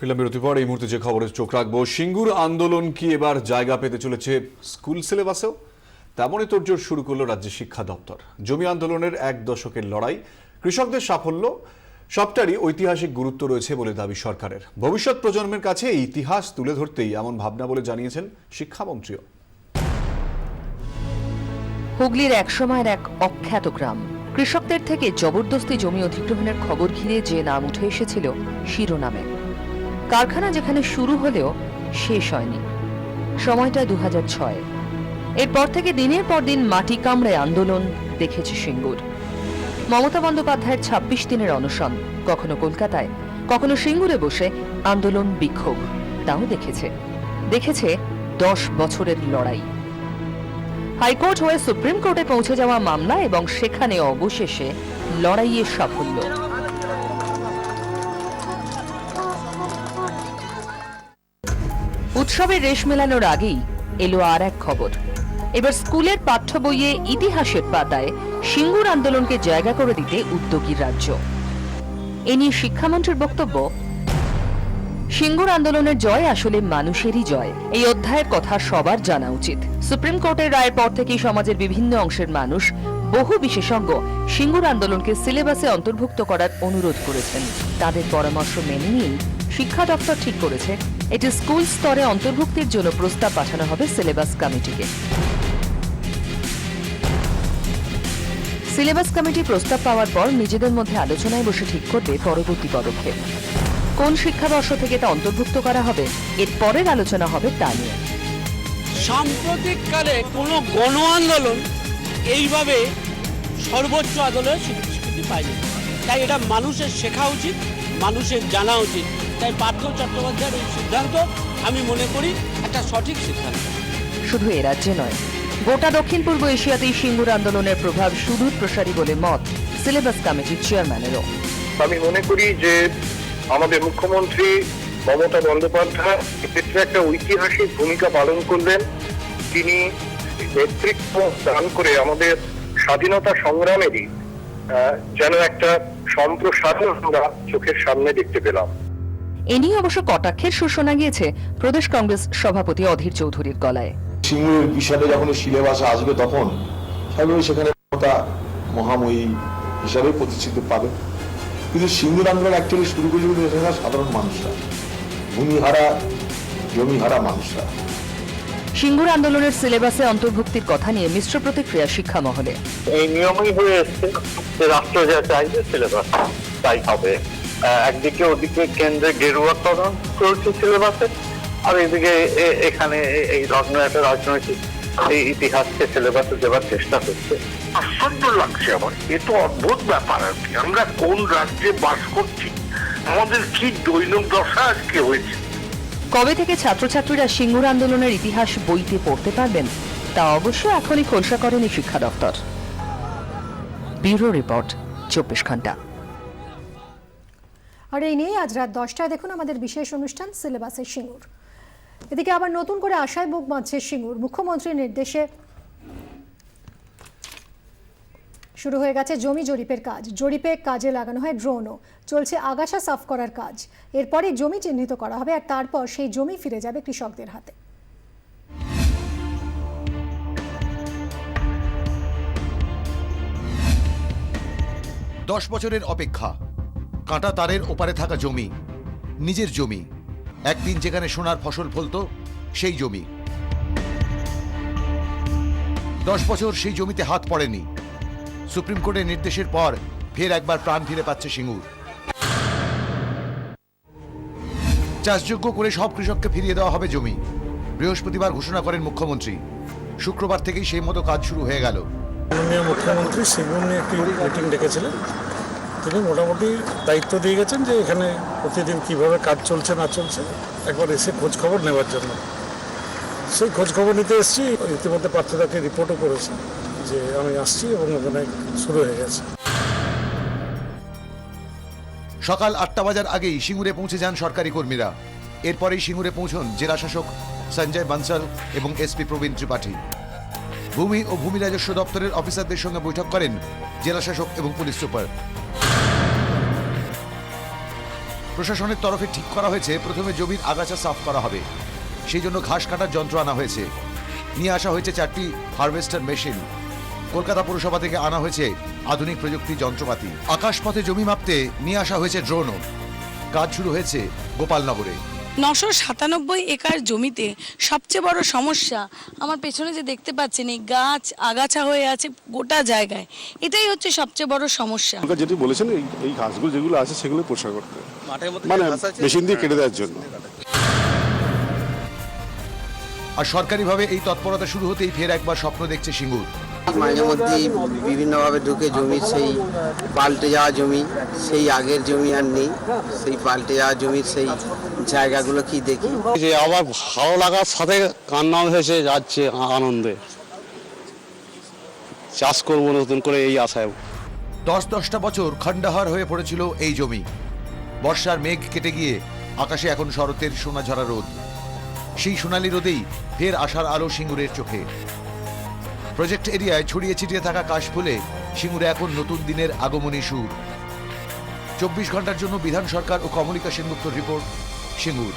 Film বিরতির পর এই মুহূর্তে যে খবরে চোখ রাখবো, সিঙ্গুর আন্দোলন কি এবার জায়গা পেতে চলেছে স্কুল সিলেবাসেও? তেমনই তোড়জোড় শুরু করলো রাজ্যের শিক্ষা দপ্তর। জমি আন্দোলনের 1 দশকের লড়াই, কৃষকদের সাফল্য সবটারই ঐতিহাসিক গুরুত্ব রয়েছে বলে দাবি সরকারের। ভবিষ্যৎ প্রজন্মের কাছে এই ইতিহাস তুলে ধরতেই এমন ভাবনা বলে জানিয়েছেন শিক্ষামন্ত্রীও। হুগলির একসময়ের এক অখ্যাত গ্রাম, কৃষকদের থেকে জবরদস্তি জমি অধিগ্রহণের খবর ঘিরে যে নাম উঠে এসেছিল শিরোনামে। কারখানা যেখানে শুরু হলেও শেষ হয়নি। সময়টা 2006। এরপর থেকে দিনের পর দিন মাটি কামড়ে আন্দোলন দেখেছে সিঙ্গুর। মমতা বন্দ্যোপাধ্যায়ের 26 দিনের অনশন, কখনো কলকাতায় কখনো সিঙ্গুরে বসে আন্দোলন বিক্ষোভ, তাও দেখেছে 10 বছরের লড়াই। হাইকোর্ট হয়ে সুপ্রিম কোর্টে পৌঁছে যাওয়া মামলা এবং সেখানে অবশেষে লড়াইয়ের সাফল্য। উৎসবের রেশ মেলানোর আগেই এলো আর এক খবর। এবার স্কুলের পাঠ্য বইয়ে ইতিহাসের পাতায় সিঙ্গুর আন্দোলনকে জায়গা করে দিতে উদ্যোগী রাজ্য। এ নিয়ে শিক্ষামন্ত্রীর বক্তব্য, সিঙ্গুর আন্দোলনের জয় আসলে মানুষেরই জয়। এই অধ্যায়ের কথা সবার জানা উচিত। সুপ্রিম কোর্টের রায়ের পর থেকেই সমাজের বিভিন্ন অংশের মানুষ, বহু বিশেষজ্ঞ সিঙ্গুর আন্দোলনকে সিলেবাসে অন্তর্ভুক্ত করার অনুরোধ করেছেন। তাদের পরামর্শ মেনে নিয়েই শিক্ষা দপ্তর ঠিক করেছে এটি স্কুল স্তরে অন্তর্ভুক্তির জন্য প্রস্তাব পাঠানো হবে সিলেবাস কমিটিকে। সিলেবাস কমিটি প্রস্তাব পাওয়ার পর নিজেদের মধ্যে আলোচনায় বসে ঠিক করবে পরবর্তী পদক্ষেপ। কোন শিক্ষাবর্ষ থেকে তা অন্তর্ভুক্ত করা হবে, এর পরের আলোচনা হবে তা নিয়ে। সাম্প্রতিককালে কোনো গণ আন্দোলন এইভাবে সর্বোচ্চ আদালতের স্বীকৃতি পায়নি। তাই এটা মানুষের শেখা উচিত, মানুষের জানা উচিত। তাই পার্থ চট্টোপাধ্যায়ের এই সিদ্ধান্ত আমি মনে করি একটা সঠিক সিদ্ধান্ত। শুধু এ রাজ্যে নয়, গোটা দক্ষিণ পূর্ব এশিয়াতেই সিঙ্গুর আন্দোলনের প্রভাব সুদূর প্রসারী বলে মত সিলেবাস কমিটির চেয়ারম্যানেরও। আমি মনে করি যে আমাদের মুখ্যমন্ত্রী মমতা বন্দ্যোপাধ্যায় এক্ষেত্রে একটা ঐতিহাসিক ভূমিকা পালন করলেন। তিনি নেতৃত্ব দান করে আমাদের স্বাধীনতা সংগ্রামেরই যেন একটা সম্প্রসারণ আমরা চোখের সামনে দেখতে পেলাম। এ নিয়ে অবশ্য কটাক্ষের সুর শোনা গিয়েছে প্রদেশ কংগ্রেস সভাপতি অধীর চৌধুরীর গলায়। সিঙ্গুরের বিষয়ে যখন সিলেবাসে আসবে তখন সেখানে মমতা মহাময়ী হিসাবে প্রতিষ্ঠিত পাবে। কিন্তু সিঙ্গুর আন্দোলন অ্যাকচুয়ালি শুরু করেছিল এখানকার সাধারণ মানুষরা, ভূমিহারা জমিহারা মানুষরা। সিঙ্গুর আন্দোলনের সিলেবাসে অন্তর্ভুক্তির কথা নিয়ে মিশ্র প্রতিক্রিয়া শিক্ষা মহলে। এই নিয়মই হয়ে এসছে যে রাষ্ট্র যা চাইবে সিলেবাস তাই হবে। একদিকে ওদিকে কেন্দ্রে গেরুয়াকরণ চলছে সিলেবাসে, আর এদিকে এখানে এই ধরনের একটা রাজনৈতিক এই ইতিহাসকে সিলেবাসে দেওয়ার চেষ্টা হচ্ছে। আশ্চর্য লাগছে আমার, এ তো অদ্ভুত ব্যাপার আর কি। আমরা কোন রাজ্যে বাস করছি, আমাদের কি দৈনিক দশা আজকে হয়েছে। কবে থেকে ছাত্রছাত্রীরা সিঙ্গুর আন্দোলনের ইতিহাস বইতে পড়তে পারবেন তা অবশ্য এখনই খোলসা করেনি শিক্ষা দপ্তর। ব্যুরো রিপোর্ট, 24 ঘন্টা। আর এই নিয়ে আজ রাত 10টায় দেখুন আমাদের বিশেষ অনুষ্ঠান সিলেবাসের সিঙ্গুর। এদিকে আবার নতুন করে আশায় বুক বাঁধছে সিঙ্গুর। মুখ্যমন্ত্রীর নির্দেশে শুরু হয়ে গেছে জমি জরিপের কাজ। জরিপে কাজে লাগানো হয় ড্রোনও। চলছে আগাছা সাফ করার কাজ। এরপরে জমি চিহ্নিত করা হবে আর তারপর সেই জমি ফিরে যাবে কৃষকদের হাতে। 10 বছরের অপেক্ষা, কাঁটা তারের ওপারে থাকা জমি, নিজের জমি, একদিন যেখানে সোনার ফসল ফলত সেই জমি। 10 বছর সেই জমিতে হাত পড়েনি। সুপ্রিম কোর্টের নির্দেশের পর ফের একবার প্রাণ ফিরে পাচ্ছে সিঙ্গুর। চাষযোগ্য করে সব কৃষককে ফিরিয়ে দেওয়া হবে জমি। বৃহস্পতিবার ঘোষণা করেন মুখ্যমন্ত্রী। শুক্রবার থেকেই সেই মতো কাজ শুরু হয়ে গেল। মাননীয় মুখ্যমন্ত্রী সিঙ্গুর নিয়ে একটি মিটিং ডেকেছিলেন। তিনি মোটামুটি দায়িত্ব দিয়ে গেছেন যে এখানে প্রতিদিন কিভাবে কাজ চলছে না চলছে একবার এসে খোঁজ খবর নেওয়ার জন্য। সেই খোঁজ খবর নিতে এসেছি। ইতিমধ্যে পার্থদাকে রিপোর্টও করেছি যে আমি আসছি এবং ওখানে শুরু হয়ে গেছে। সকাল 8টা বাজার আগেই সিঙ্গুরে পৌঁছে যান সরকারি কর্মীরা। এরপরেই সিঙ্গুরে পৌঁছন জেলা শাসক সঞ্জয় বানসাল এবং এসপি প্রবীণ ত্রিপাঠী। ভূমি ও ভূমি রাজস্ব দপ্তরের অফিসারদের সঙ্গে বৈঠক করেন জেলা শাসক এবং পুলিশ সুপার। প্রশাসনের তরফে ঠিক করা হয়েছে প্রথমে জমির আগাছা সাফ করা হবে, সেই জন্য ঘাস কাটার যন্ত্র আনা হয়েছে। নিয়ে আসা হয়েছে 4টি হারভেস্টার মেশিন। কলকাতা পুরসভা থেকে আনা হয়েছে আধুনিক প্রযুক্তি যন্ত্রপাতি। আকাশপথে জমি মাপতে নিয়ে আসা হয়েছে ড্রোনও। কাজ শুরু হয়েছে গোপালনগরে। 997 একর জমিতে সবচেয়ে বড় সমস্যা আমার পেছনে যে দেখতে পাচ্ছেন, এই গাছ আগাছা হয়ে আছে গোটা জায়গায়, এটাই হচ্ছে সবচেয়ে বড় সমস্যা। যেটি বলেছেন এই ঘাসগুলো যেগুলো আছে সেগুলো পরিষ্কার করতে, মানে মেশিন দিয়ে কেটে দেওয়ার জন্য। আর সরকারিভাবে এই তৎপরতা শুরু হতেই ফের একবার স্বপ্ন দেখছে সিঙ্গুর। মাঝে মধ্যেই বিভিন্নভাবে ঢুকে জমি, সেই পাল্টে যাওয়া জমি, সেই আগের জমি আর নেই, সেই পাল্টে যাওয়া জমির সেই জায়গাগুলো কি দেখি, যে আবার ভালো লাগার সাথে কান্নাও হয়েছে যাচ্ছে আনন্দে। চাষ করবো নতুন করে এই আশায়। 10-10টা বছর খণ্ডাহার হয়ে পড়েছিল এই জমি। বর্ষার মেঘ কেটে গিয়ে আকাশে এখন শরতের সোনাঝরা রোদ। সেই সোনালি রোদেই ফের আশার আলো সিঙ্গুরের চোখে। প্রজেক্ট এরিয়ায় ছড়িয়ে ছিটিয়ে থাকা কাশফুলে সিঙ্গুরে এখন নতুন দিনের আগমনী সুর। 24 ঘন্টার জন্য বিধান সরকার ও কমলিকা সেনগুপ্তর রিপোর্ট, সিঙ্গুর।